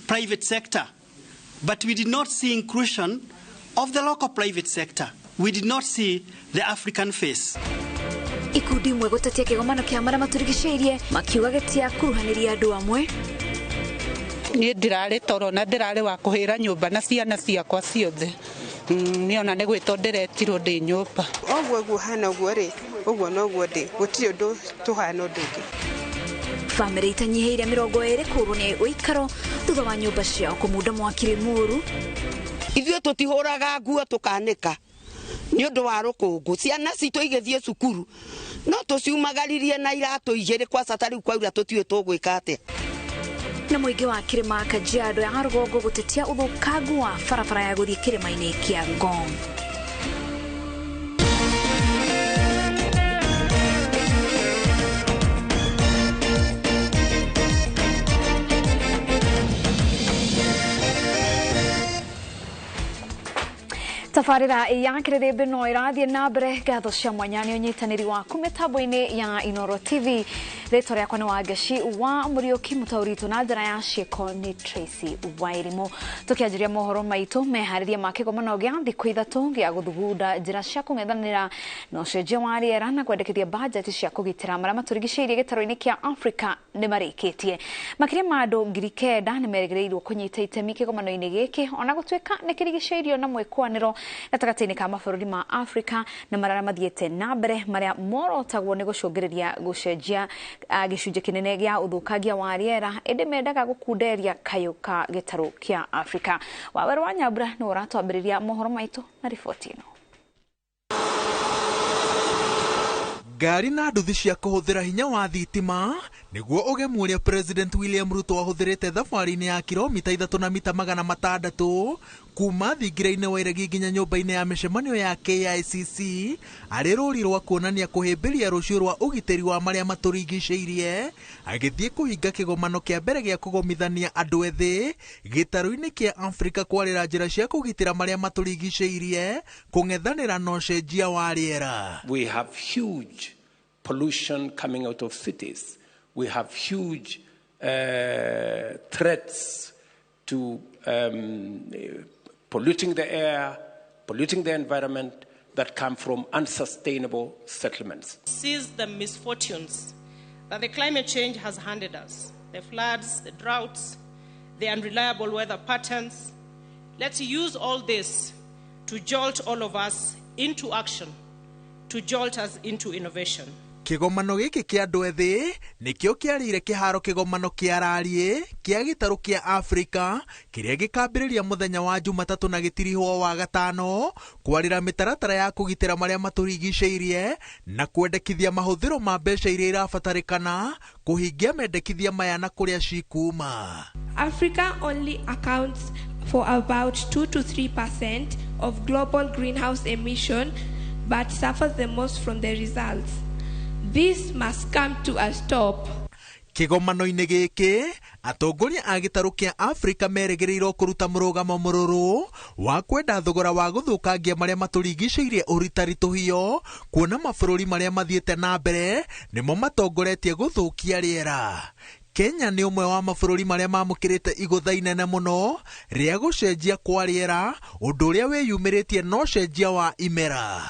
private sector, but we did not see inclusion of the local private sector. We did not see the African face. Ikundi imwe gutatia kigomano kia mara maturigiceirie makiuga getia kuruhaniria andu amwe. Ni ndirare toro na ndirare wa kuhira nyumba na ciana ciakwa ciothe. Niona ne gwitoderetirwo ndi nyumba. Ogwo hana gwore, ogwo no gwode, gutiri ndu tuhana nduki. Family itanyihiire 20 kuru ni uikaro thutha wa nyumba ciao kumuda mwakire muru. Ithuĩ tũtihũraga nguo tukanika nĩ ũndũ wa rũkũngũ ciana citũ igĩthiĩ cukuru no tũciumagaririe na iratũ igĩrĩ kwa sata rĩu kwaura tũtiũĩ tũgwĩka atĩa. Na mũingĩ wa Kĩrĩma Kajiado ya Rũgongo gũtetia ũthũkangu wa barabara ya gũthiĩ kĩrĩma-inĩ kĩa Ngong. Tafarira ya kirebe no irathie na mbere gatho cia mwanya ni unyitaniri wa kumetaboini ya Inooro TV. Rĩtwa rĩakwa nĩ Wagaci wa Mũriũki, mũtaũri na njĩra ya ciĩko nĩ Tracy Wairimu. Tũkĩanjĩrĩria mohoro maitũ meharĩria ma kĩgomano gĩa thikũ ithatũ gĩa gũthugunda njĩra cia kũng'ethanĩra na ũcenjia wa rĩera na kwendekithia bajeti cia kũgitĩra marĩa matũrigicĩirie gĩtarũ-inĩ kĩa Africa nĩ marĩkĩtie. Makĩria ma andũ 9,000 nĩ merĩgĩrĩirwo kũnyita itemi kĩgomano-inĩ gĩkĩ, ona gũtuĩka nĩ kĩrigicĩirio na mwĩkwanĩro gatagatĩ-inĩ ka mabũrũri ma Africa na marĩa mathiĩte na mbere marĩa morotagwo nĩ gũcũngĩrĩria gũcenjia gĩcunjĩ kĩnene gĩa ũthũkangia wa rĩera ĩndĩ mendaga gũkunderia kayũ ka gĩtarũ kĩa Africa. Waweru wa Nyambura nĩ ũratwambĩrĩria mohoro maitũ na riboti ĩno. Ngari na nduthi cia kũhũthĩra hinya wa thitima nĩguo ũgemu ũrĩa President William Ruto ahũthĩrĩte thabarĩ-inĩ ya kilomita 3 na mita 600 kuma thingira-inĩ wa Iregi nginya nyũmba-inĩ ya mĩcemanio ya KICC arĩ rũri rwa kuonania kũhĩmbĩria rũciũ rwa ũgitĩri wa marĩa matũrigicĩirie, agĩthiĩ kũhinga kĩgomano kĩa mbere gĩa kũgomithania andũ ethĩ gĩtarũ-inĩ kĩa Africa kwarĩra njĩra cia kũgitĩra marĩa matũrigicĩirie kũng'ethanĩra na ũcenjia wa rĩera. We have huge pollution coming out of cities. We have huge threats to polluting the air, polluting the environment that come from unsustainable settlements. Seize the misfortunes that the climate change has handed us, the floods, the droughts, the unreliable weather patterns. Let's use all this to jolt all of us into action, to jolt us into innovation. Kĩgomano gĩkĩ kĩa andũ ethĩ nĩkĩo kĩarĩire kĩharo kĩgomano kĩa rariĩ kĩa gĩtarũ kĩa Africa kĩrĩa gĩkambĩrĩria mũthenya wa Jumatatũ na gĩtirihwo wa gatano kwarĩra mĩtaratara ya kũgitĩra marĩa matũrigicĩirie na kwendekithia mahũthĩro ma mbeca iria irabatarĩkana kũhingia mendekithia maya na kũrĩa cikuma. Africa only accounts for about 2 to 3% of global greenhouse emission but suffers the most from the results. This must come to a stop. Kĩgomano-inĩ gĩkĩ atongoria a gĩtarũ kĩa Africa merĩgĩrĩirwo kũruta mũrũgamo mũrũrũ wa kwenda thogora wa gũthũkangia marĩa matũrigicĩirie ũritaritũhio, kuona mabũrũri marĩa mathiĩte na mbere nĩmo matongoretie gũthũkia rĩera. Kenya nĩ ũmwe wa mabũrũri marĩa mamũkĩrĩte igũtha inene mũno rĩa gũcenjia kwa rĩera, ũndũ ũrĩa wĩyumĩrĩtie na ũcenjia wa imera.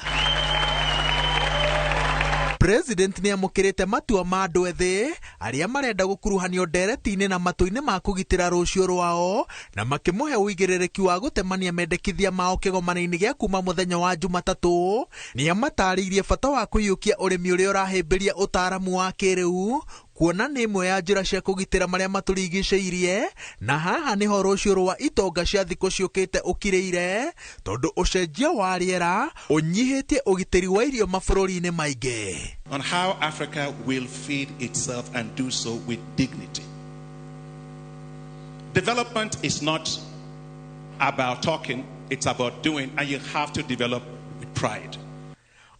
President nĩ amũkĩrĩte matua ma andũ ethĩ arĩa marenda gũkuruhanio ndereti-inĩ na matũ-inĩ ma kũgitĩra rũciũ rwao na makĩmũhe ũigĩrĩrĩki wa gũtemania mendekithia mao kĩgomano-inĩ gĩa kuma mũthenya wa Jumatatũ. Nĩ amatarĩirie bata wa kũiyũkia ũrĩmi ũrĩa ũrahĩmbĩria ũtaaramu wa kĩrĩu, kuona nĩ ĩmwe ya njĩra cia kũgitĩra marĩa matũrigicĩirie, na haha nĩho rũciũ rwa itonga cia thikũ ciũkĩte ũkirĩire tondũ ũcenjia wa rĩera ũnyihĩtie ũgitĩri wa irio mabũrũri-inĩ maingĩ. On how Africa will feed itself and do so with dignity. Development is not about talking, it's about doing, and you have to develop with pride.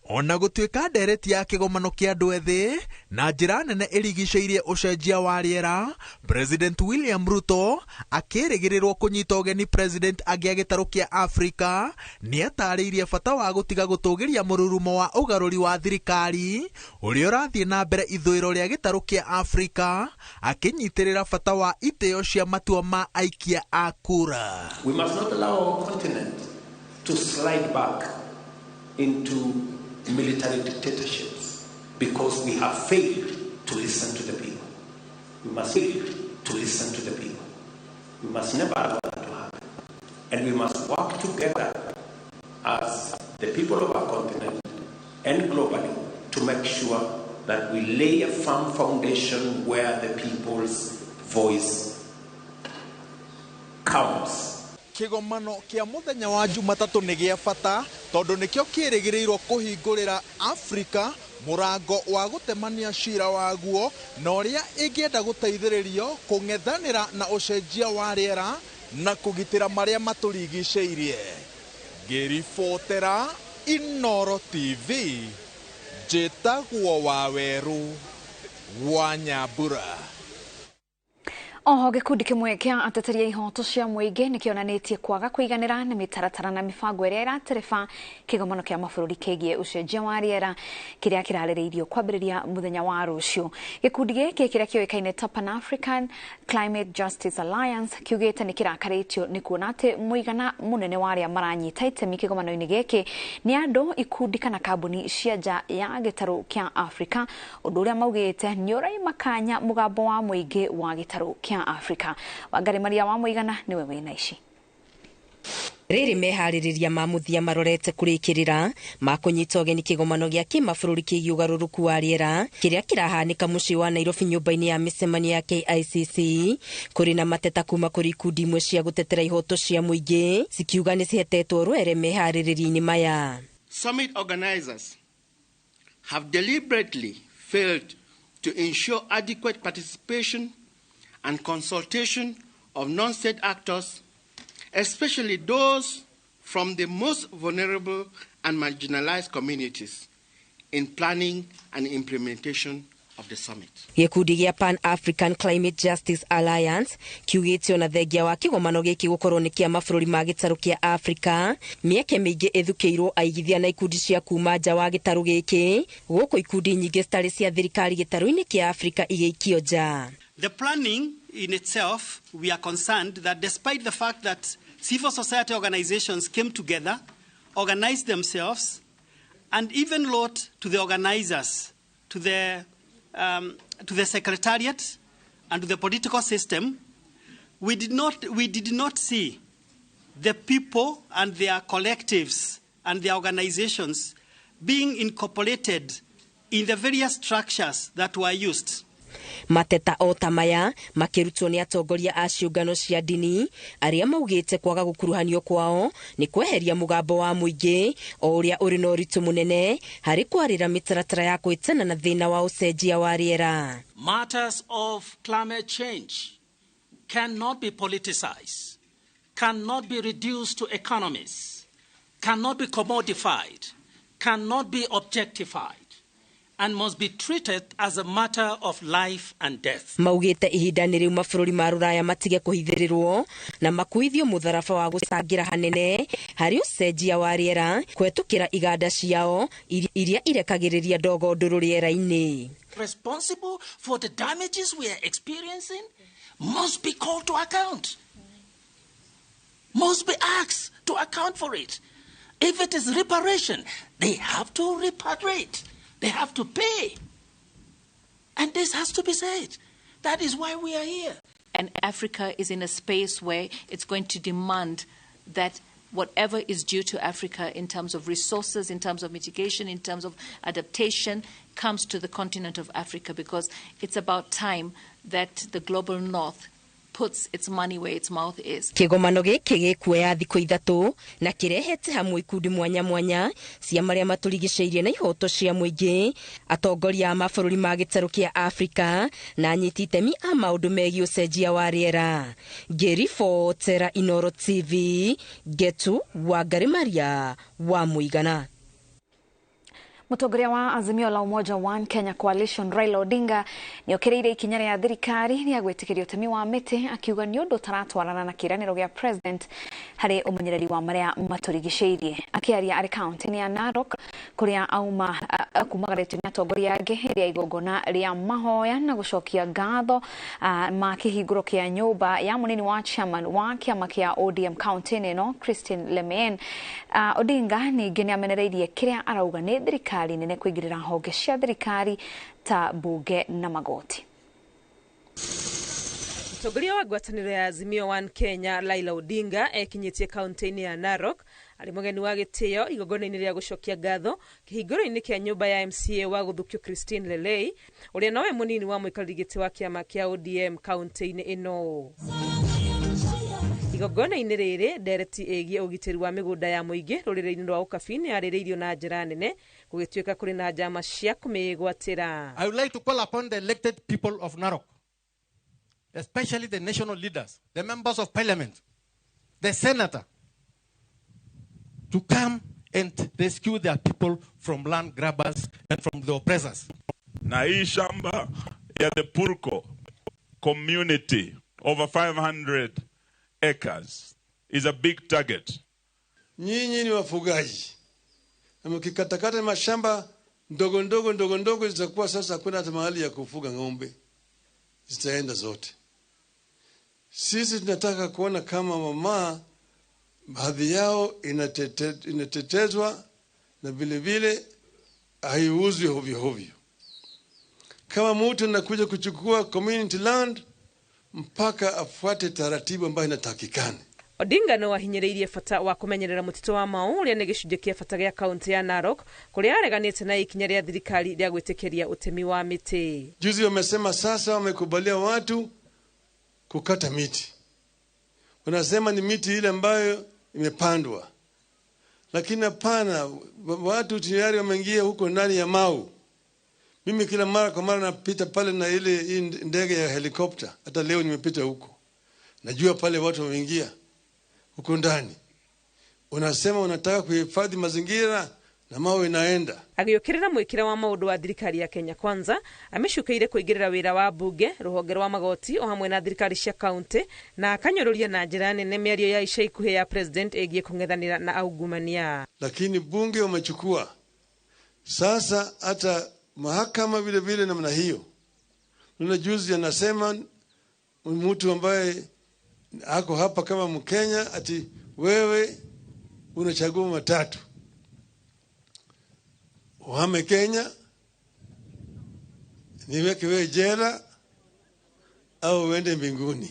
Ona gũtuĩka ndereti ya kĩgomano kĩa andũ ethĩ na njĩra nene ĩrigicĩirie ũcenjia wa rĩera, President William Ruto akĩrĩgĩrĩrwo kũnyita ũgeni President angĩ a gĩtarũ kĩa Afrika nĩatarĩirie bata wa gũtiga gũtũgĩria mũrurumo wa ũgarũri wa thirikari ũrĩa ũrathiĩ na mbere ithũĩro rĩa gĩtarũ kĩa Afrika, akĩnyitĩrĩra bata wa itĩo cia matua ma aikia a kura. We must not allow our continent to slide back into military dictatorships because we have failed to listen to the people. We must fail to listen to the people. We must never allow that to happen. And we must work together as the people of our continent and globally to make sure that we lay a firm foundation where the people's voice counts. Kĩgomano kĩa mũthenya wa Jumatatũ nĩ gĩa bata tondũ nĩkĩo kĩrĩgĩrĩirwo kũhingũrĩra Afrika mũrango wa gũtemania cira waguo na ũrĩa ĩngĩenda gũteithĩrĩrio kũng'ethanĩra na ũcenjia wa rĩera na kũgitĩra marĩa matũrigicĩirie. Ngĩribotera Inooro TV, njĩtagwo Waweru wa Nyambura. Oho gikundi kimwe kia ateteria ihoto cia muingi nikionanitie kwaga kuiganira na mitaratara na mibango iria iratereba kigomano kia mabũrũri kigie ucenjia wa riera kiria kirarĩrĩirio kwambĩrĩria muthenya wa rũciũ. Gikundi gĩkĩ kiria kĩoĩkaine ta Pan African Climate Justice Alliance kiugĩte nĩ kĩrakarĩtio nĩ kuona atĩ mũigana mũnene wa arĩa maranyita itemi kĩgomano-inĩ gĩkĩ nĩ andũ, ikundi kana kambuni cia nja ya gĩtarũ kĩa Afrika, ũndũ ũrĩa maugĩte nĩ ũraimakanya mũgambo wa mũingĩ wa gĩtarũ kĩa Afrika. Wangari Maria wa Muigana niwe wĩna ici. Rĩrĩ meharĩrĩria ma mũthia marorete kũrĩkĩrĩra ma kũnyita ũgeni kĩgomano gĩa kĩmabũrũri kĩgiĩ ũgarũrũku wa rĩera kĩrĩa kĩrahanĩka mũciĩ wa Nairobi nyũmba-inĩ ya mĩcemanio ya KICC, kũrĩ na mateta kuma kũrĩ ikundi imwe cia gũtetera ihoto cia mũingĩ cikiuga nĩ cihetetwo rwere meharĩrĩria-inĩ maya. Summit organizers have deliberately failed to ensure adequate participation and consultation of non-state actors, especially those from the most vulnerable and marginalized communities, in planning and implementation of the summit. Gĩkundi gĩa Pan African Climate Justice Alliance kiugĩte ona thengia wa kĩgomano gĩkĩ gũkorwo nĩ kĩa mabũrũri ma gĩtarũ kĩa Afrika, mĩeke mĩingĩ ĩthukĩirwo aigithia na ikundi cia kuma nja wa gĩtarũ gĩkĩ, gũkũ ikundi nyingĩ citarĩ cia thirikari gĩtarũ-inĩ kĩa Afrika igĩikio nja. The planning in itself, we are concerned that despite the fact that civil society organizations came together, organized themselves, and even wrote to the organizers, to the secretariat and to the political system, we did not see the people and their collectives and their organizations being incorporated in the various structures that were used. Mateta o tamaya makĩrutwo nĩ atongoria a ciũngano cia ndini arĩa maugĩte kwaga gũkuruhanio kwao nĩ kweheria mũgambo wa mũingĩ o ũrĩa ũrĩ na ũritũ mũnene harĩ kwarĩra mĩtaratara ya kwĩtana na thĩna wa ũcenjia wa rĩera. Matters of climate change cannot be politicized, cannot be reduced to economies, cannot be commodified, cannot be objectified, and must be treated as a matter of life and death. Maugĩte ihinda-inĩ rĩu mabũrũri ma Rũraya matige kũhithĩrĩrwo na makuithio mũtharaba wa gũcangĩra hanene harĩ ũcenjia wa rĩera kũhetũkĩra iganda ciao iria irekagĩrĩria ndogo ndũrũ rĩera-inĩ. Responsible for the damages we are experiencing must be called to account, must be asked to account for it. If it is reparation, they have to repatriate. They have to pay. And this has to be said. That is why we are here. And Africa is in a space where it's going to demand that whatever is due to Africa in terms of resources, in terms of mitigation, in terms of adaptation, comes to the continent of Africa, because it's about time that the global north puts its money where its mouth is. Kĩgomano gĩkĩ gĩkuoya thikũ ithatũ na kĩrehete hamwe ikundi mwanya mwanya cia marĩa matũrigicĩirie na ihoto cia mũingĩ, atongoria a mabũrũri ma gĩtarũ kĩa Afrika na anyiti itemi a maũndũ megiĩ ũcenjia wa rĩera. Ngĩribotera Inooro TV, Getu Wangari Maria wa Muigana. Mũtongoria wa Azimio la Umoja One Kenya Coalition Raila Odinga nĩokereire ikinya rĩa thirikari rĩa gwĩtĩkĩria ũtemi wa mĩtĩ, akiuga nĩ ũndũ taratwarana na kĩĩranĩro gĩa president harĩ ũmenyereri wa marĩa matũrigicĩirie. Akĩaria arĩ kaunti-inĩ ya Narok kũrĩa kumagarĩtio nĩ atongoria angĩ hĩndĩ ya igongona rĩa mahoya na gũcokia ngatho ma kĩhingũro kĩa nyũmba ya mũnini wa chairman wa kĩama kĩa ODM kaunti-inĩ ĩno Christine Lemein. Odinga ningĩ nĩamenereirie kĩrĩa arauga nĩ thirikari nene kũingĩrĩra honge cia thirikari ta bunge na magoti. Mũtongoria wa ngwatanĩro ya Azimio One Kenya Raila Odinga ekinyĩtie kaunti-inĩ ya Narok arĩ mũgeni wa gĩtĩo igongona-inĩ rĩa gũcokia ngatho kĩhingũro-inĩ kĩa nyũmba ya MCA wa gũthukio Christine Lelei ũrĩa nowe mũnini wa mũikarĩri gĩtĩ wa kĩama kĩa ODM kaunti-inĩ ĩno. Igongona-inĩ rĩrĩ ndereti ĩgiĩ ũgitĩri wa mĩgũnda ya mũingĩ rũrĩrĩ-inĩ rwa ũkabi yarĩrĩirio na njĩra nene gũgĩtuĩka kũrĩ na njama cia kũmĩgwatĩra. I would like to call upon the elected people of Narok, especially the national leaders, the members of parliament, the senator, to come and rescue their people from land grabbers and from the oppressors. Na hii shamba ya the Purko community, over 500 acres, is a big target. Nyinyi ni wafugaji. Na mkikatakata mashamba ndogo ndogo zitakuwa sasa hakuna hata mahali ya kufuga ng'ombe. Zitaenda zote. Sisi tunataka kuona kama mama baadhi yao inatetezwa na vile vile haiuzwi hovyo. Kama mtu anakuja kuchukua community land mpaka afuate taratibu ambayo inatakikana. Odinga no ahinyĩrĩirie bata wa kũmenyerera mũtitũ wa Mau ũrĩa nĩ gĩcunjĩ kĩa bata gĩa kaunti ya Narok kũrĩa areganĩte na ikinya rĩa thirikari rĩa gwĩtĩkĩria ũtemi wa mĩtĩ. Juzi wamesema sasa wamekubalia watu kukata miti. Wanasema ni miti ile ambayo imepandwa. Lakini hapana, watu tayari wameingia huko ndani ya Mau. Mimi kila mara kwa mara napita pale na ile ndege ya helikopta. Hata leo nimepita huko. Najua pale watu wameingia huko ndani. Unasema unataka kuhifadhi mazingira na Mau inaenda. Agĩũkĩrĩra mwĩkĩra wa maũndũ wa thirikari ya Kenya Kwanza amecukĩire kũingĩrĩra wĩra wa bunge rũhonge rwa magoti o hamwe na thirikari cia kaunti na akanyũrũria na njĩra nene mĩario ya ica ikuhĩ ya president ĩgiĩ kũng'ethanĩra na aungumania. Lakini bunge wamechukua sasa hata mahakama vile vile namna hiyo. Nuna juzi anasema mtu ambaye ako hapa kama Mkenya ati wewe unachagua matatu. Uhame Kenya, niweke wewe jela au uende mbinguni.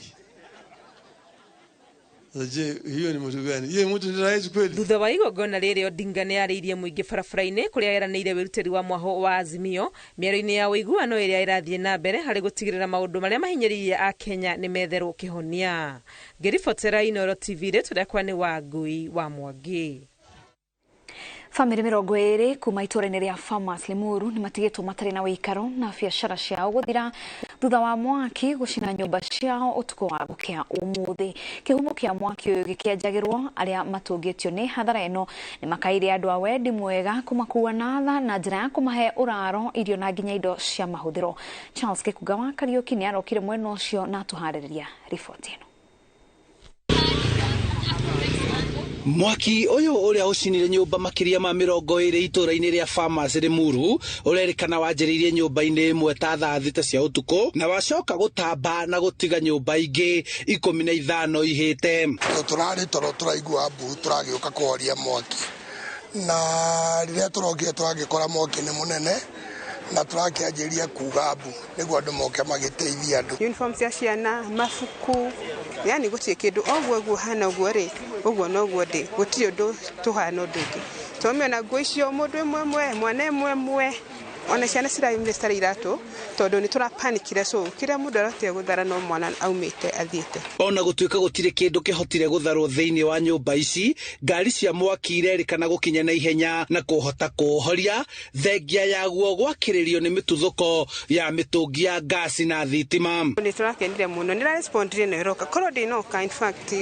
Je, hiyo ni mtu gani? Yeye mtu ni rais kweli? Thutha wa igongona rĩrĩ Odinga nĩ arĩirie mũingĩ barabara-inĩ kũrĩa eranĩire wĩrutĩri wa mwaho wa Azimio mĩario-inĩ ya ũiguano ĩrĩa ĩrathiĩ na mbere harĩ gũtigĩrĩra maũndũ marĩa mahinyĩrĩirie a Kenya nĩ metherwo kĩhonia. Ngĩribotera Inooro TV rĩtũrekwa nĩ Wangui wa Mwangi. Famĩlĩ 20 kuma itũũra-inĩ rĩa Farmers Limuru nĩ matigĩtwo matarĩ na wĩikaro na biacara ciao gũthira thutha wa mwaki gũcina nyũmba ciao ũtukũ wa gũkĩa ũmũthĩ. Kĩhumo kĩa mwaki ũyũ gĩkĩanjagĩrwo arĩa matũngĩtio nĩ hathara ĩno nĩ makaire andũ a wendi mwega kũmakua na tha na njĩra ya kũmahe ũraro, irio na nginya indo cia mahũthĩro. Charles Kĩkuga wa Kariũki nĩ arokire mwena ũcio na tũharĩrĩria riboti ĩno. Mwaki ũyũ ũrĩa ũcinire nyũmba makĩria ma 20 itũũra-inĩ rĩa Farmers Limuru ũrerĩkana wanjĩrĩirie nyũmba-inĩ ĩmwe ta thaa 6 cia ũtukũ na wacoka gũtamba na gũtiga nyũmba ingĩ 15 ihĩte. Tũrarĩ toro tũraigua mbu tũragĩũka kũhoria mwaki na rĩrĩa tũrokire tũragĩkora mwaki nĩ mũnene na tũrakĩanjĩria kuga mbu nĩguo andũ moke magĩteithia andũ. Uniform cia ciana, mabuku, yani gũtirĩ kĩndũ ũguo hana ũguo rĩ ũguo no guo ndĩ gũtirĩ ũndũ tũhana ũndũ ũngĩ. Tũmĩona nguo icio mũndũ ĩmwe mwana ĩmwe ona ciana cirayumire citarĩ iratũ tondu ni turapanikire so kire mundu aratia guthara no mwana aumite athiete. Ona gutuika gutire kindu kihotire gutharwo thiini wa nyumba ici, ngari cia mwaki irerikana gukinya na ihenya na kuhota kuhoria thengia yaguo gwakiririo ni mituthuko ya mitungi ya gasi na thitima. Ni turakenire muno ni respondire no roka koro ndinoka in fact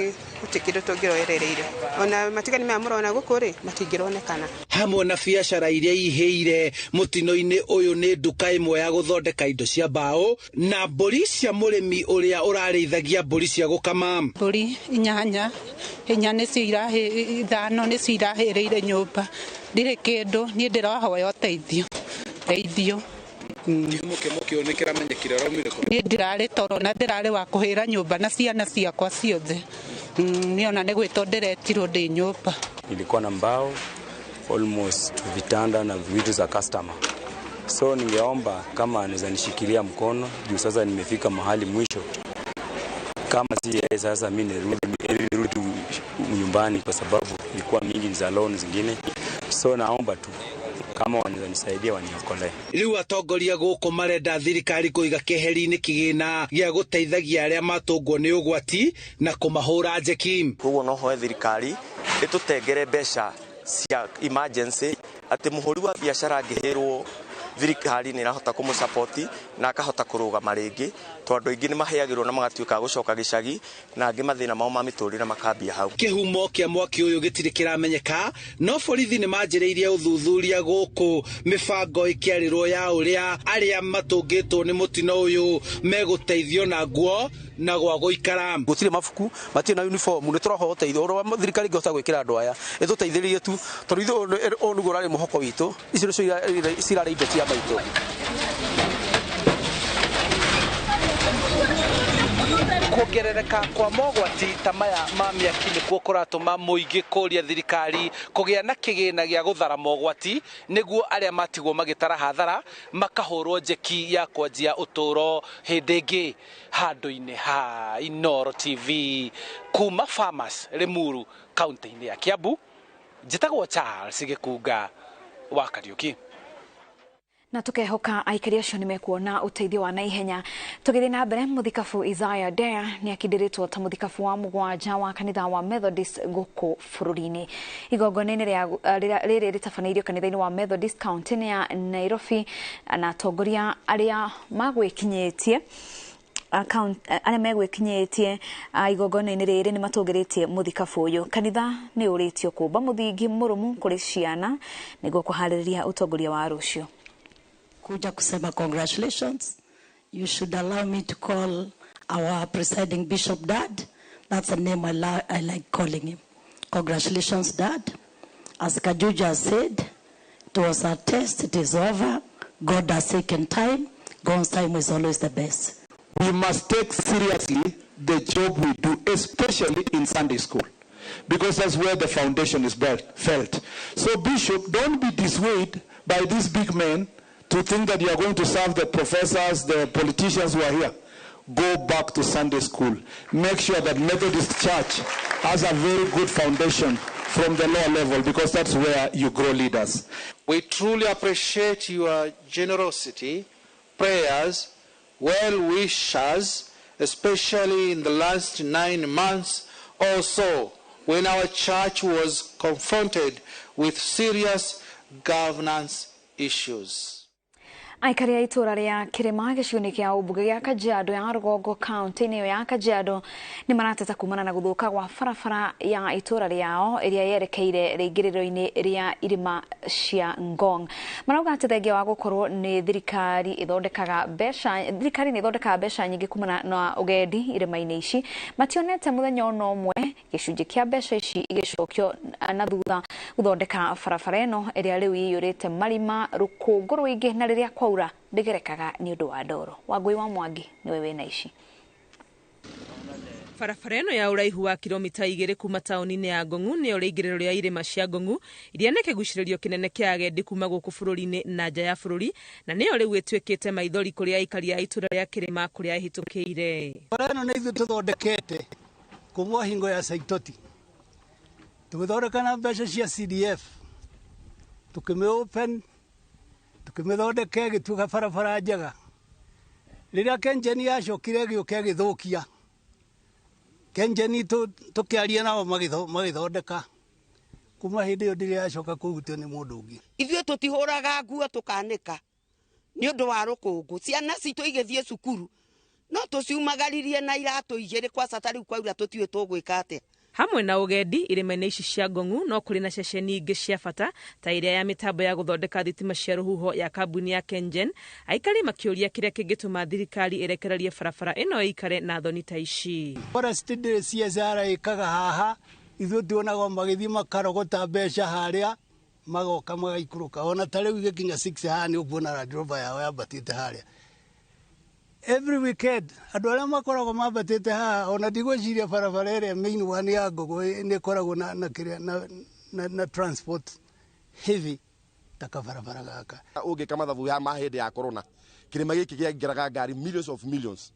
utikido tugiroerereire ona matigani me amurona gukuri matigironekana hamwe na biacara iria iheire mutino-ini uyu ni nduka imwe ya guthondeka indo cia mbao na mburi cia murimi uria urareithagia mburi cia gukama. Mburi inya nicio ithano nicio irahireire nyumba ndire kindu ni ndirahoya uteithio mukionekera menyekira raumire ko ni ndirari toro na ndirari wa kuhira nyumba na ciana ciakwa ciothe niona ni gwito ndiretirwo ndi nyumba. Nilikuwa na mbao almost vitanda na vitu za customer, so ningeomba kama anaweza nishikilia mkono juu sasa nimefika mahali mwisho. Kama si yeye sasa mimi nirudi nyumbani kwa sababu ilikuwa mingi za loan zingine, so naomba tu kama wanaweza nisaidia waniokolee. Riu atongoria guku marenda thirikari kuiga keheri-ini kigina gia guteithagia aria matungwo ni ugwati na kumahura njeki. Koguo no hoe thirikari itutengere mbeca cia emergency ati muhuri wa biashara angihirwo thirikari ni irahota kumusupport na akahota kurugama ringi tondu ingi ni maheagirwo na magatuika gucoka gicagi na angi mathina mao ma miturire makambia hau. Kihumo kia mwaki uyu gitiri kiramenyeka no borithi ni manjiriirie uthuthuria guku mibango ikiarirwo ya uria aria matungitwo ni mutino uyu meguteithio na nguo na gwa guikara. Gutire mafuku matire na uniform ni turaho uteithio ro thirikari ngihota gwikira andu aya ituteithiririe tu tondu ithu onu gurari muhoko witu icio cirari indo cia maitu. Kuongerereka kwa mogwati ta maya ma miaki nikuo kuratuma muingi kuria thirikari kugia na kigina gia guthara mogwati niguo aria matigwo magitara hathara makahurwo njeki ya kwanjia uturo hindi ingi. Handu-ini ha Inooro TV kuma Farmers Limuru kaunti-ini ya Kiambu, njitagwo Charles Gikunga wa Kariuki. Na tukehoka aikari acio ni mekuona uteithio wa naihenya. Tugithi na mbere, muthikabu Isaiah Dea ni akidiritwo ta muthikabu wa mugwanja wa kanitha wa Methodist guku bururi-ini. Igongona-ini riri ritabaneirio kanitha-ini wa Methodist kaunti-ini ya Nairobi na atongoria aria magwikinyitie aria megwikinyitie igongona-ini riri ni matongeritie muthikabu uyu. Kanitha ni uritio kumba muthingi murumu kuri ciana niguo kuhaririria utongoria wa rucio. Kuja kusema congratulations. You should allow me to call our presiding Bishop Dad. That's the name I like calling him. Congratulations, Dad. As Kajuja said, it was a test, it is over. God has taken time. God's time is always the best. We must take seriously the job we do, especially in Sunday school, because that's where the foundation is felt. So, Bishop, don't be dissuaded by these big men to think that you are going to serve the professors, the politicians who are here. Go back to Sunday school. Make sure that Methodist Church has a very good foundation from the lower level, because that's where you grow leaders. We truly appreciate your generosity, prayers, well wishes, especially in the last 9 months or so, when our church was confronted with serious governance issues. Aikari a itura ria Kirima gicigo-ini kia ubunge gia Kajiado ya Rugongo kaunti-ini ya Kajiado ni marateta kumana na guthuka gwa barabara ya itura riao iria yerekeire riingiriro-ini ria irima cia Ngong. Marauga ati thengia wa gukorwo ni thirikari ni ithondekaga mbeca nyingi kumana na ugendi irima-ini ici, mationete muthenya ono umwe gicunji kia mbeca ici igicokio na thutha guthondeka barabara ino iria riu iyurite marima rukungu ruingi na riria kwaura ndigerekaga ni undu wa ndoro. Wangui wa Mwangi niwe wina ici. Barabara ino ya uraihu wa kilomita 2 kuma tauni-ini ya Ngongu ni uriingiriro ria irima cia Ngongu iria ne kiguciririo kinene kia agendi kuma guku bururi-ini na nja ya bururi, na niyo riu itwikite maithori kuria aikari a itura ria Kirima kuria hitukire. Barabara ino ni ithu tuthondekete kumwa hingo ya Saitoti, tugithondeka na mbeca cia CDF, tukime open tukimithondeka gituka barabara njega Rĩrĩa Kenjeni yacokire gĩũke gĩthũkia. Kenjeni tũkĩaria nao magĩthondeka. Kuma hĩndĩ ĩyo ndĩrĩa yacoka kũhutio nĩ mũndũ ũngĩ. Ithuĩ tũtihũraga nguo tũkanĩka. Nĩ ũndũ wa rũkũngũ. Ciana citũ igĩthiĩ cukuru. No tũciumagaririe na iratũ igĩrĩ kwa sata rĩu kwaura tũtiũĩ tũgwĩka atĩa. Hamwe na ũgendi irĩma-inĩ ici cia Ngong'u no kũrĩ na ceceni ingĩ cia bata ta iria ya mĩtambo ya gũthondeka thitima cia rũhuho ya kambuni ya Kengen. Aikari makĩũria kĩrĩa kĩngĩtũma thirikari ĩrekererie barabara ĩno ĩikare na thoni ta ici. Forest CSR ĩkaga haha ithuĩ tuonaga magĩthiĩ makarogota mbeca harĩa magoka magaikũrũka. Ona ta rĩu igĩkinya 6 haha nĩ ũkuona Land Rover yao yambatĩte harĩa. Every weekend, andũ arĩa makoragwo mambatĩte haha ona ndigwĩciria barabara ĩrĩa main one ya Ngong'u nĩ ĩkoragwo na transport heavy ta kabarabara gaka. Ũngĩka mathabu ya mahĩndĩ ya corona kĩrĩma gĩkĩ kĩngĩraga ngari millions of millions.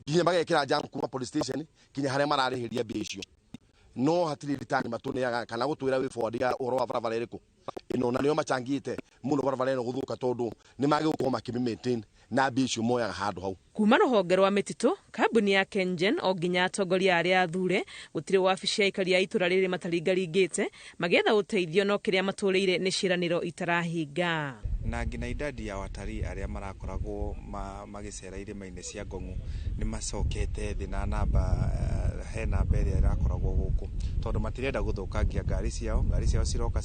Kinya magekĩra jam kuma police station kinya harĩa mararĩhĩria mbia icio. No hatirĩ ritani matũneaga kana gũtwĩra way forward ya ũhoro wa barabara ĩrĩkũ. Ĩno na nĩo macangĩte mũno barabara ĩno gũthũka tondũ nĩ magĩgũkorwo makĩmĩmaintain na mbia icio moyaga handũ hau. Kuma rũhonge rwa mĩtitũ, kambuni ya Kengen o nginya atongoria arĩa athure gũtirĩ wabici ya ikari ya itũra rĩrĩ mataringaringĩte magĩetha ũteithio no kĩrĩa matũrĩire nĩ ciĩranĩro itarahinga. Na ngina idadi ya watalii arĩa marakoragwo magĩcera irĩma-inĩ cia Ngong'u nĩ macokete thĩ na namba he namba ĩrĩa ĩrakoragwo gũkũ tondũ matirenda gũthũkangia ngari ciao ciroka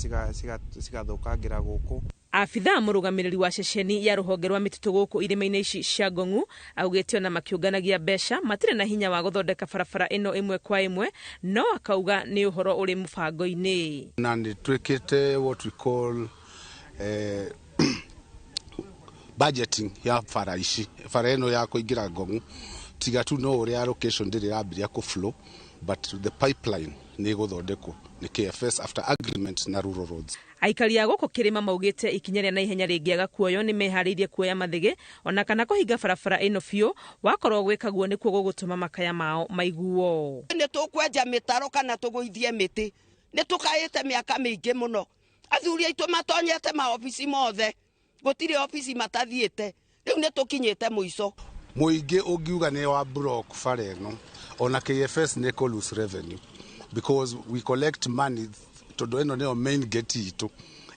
cigathũkangira gũkũ. Abitha mũrũgamĩrĩri wa ceceni ya rũhonge rwa mĩtitũ gũkũ irĩma-inĩ ici cia Ngong'u augĩte ona makiũnganagia mbeca matirĩ na hinya wa gũthondeka barabara ĩno ĩmwe kwa ĩmwe no akauga nĩ ũhoro ũrĩ mũbango-inĩ. Na nĩ twĩkĩte what we call budgeting ya bara ici. Bara ĩno ya kũingĩra Ngong'u tiga tu no ũrĩa location ndĩrĩ yambĩrĩria kũflow but the pipeline nĩ gũthondekwo nĩ KFS after agreement na rural roads. Aikari a gũkũ kĩrĩma maugĩte ikinya rĩa naihenya rĩngĩaga kuoyo nĩ meharĩirie kuoya mathĩgĩ ona kana kũhinga barabara ĩno biũ wakorwo gwĩkaguo nĩkuo gũgũtũma makaya mao maiguo. Nĩ tũkwenja mĩtaro kana tũgũithie mĩtĩ. Nĩ tũkaĩte mĩaka mĩingĩ mũno. Athuri aitũ matonyete maobici mothe. Gũtirĩ obici matathiĩte. Rĩu nĩ tũkinyĩte mũico. Mũingĩ ũngiuga nĩ wa block bara ĩno ona KFS nĩ lose revenue because we collect money tondũ ĩno nĩyo main gate itũ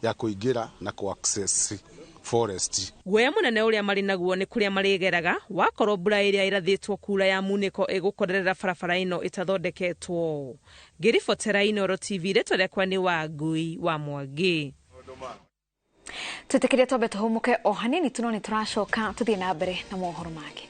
ya kũingĩra na ku-access forest. Guoya mũnene ũrĩa marĩ naguo nĩ kũrĩa marĩgeraga wakorwo mbura ĩrĩa ĩrathĩtwo kura ya munĩko ĩgũkorerera barabara ĩno ĩtathondeketwo. Ngĩribotera Inooro TV rĩtwa rĩakwa nĩ Wangui wa Mwangi. Twĩtĩkĩrie twambe tũhũmũke o hanini tu no nĩ tũracoka tũthiĩ na mbere na mohoro mangĩ.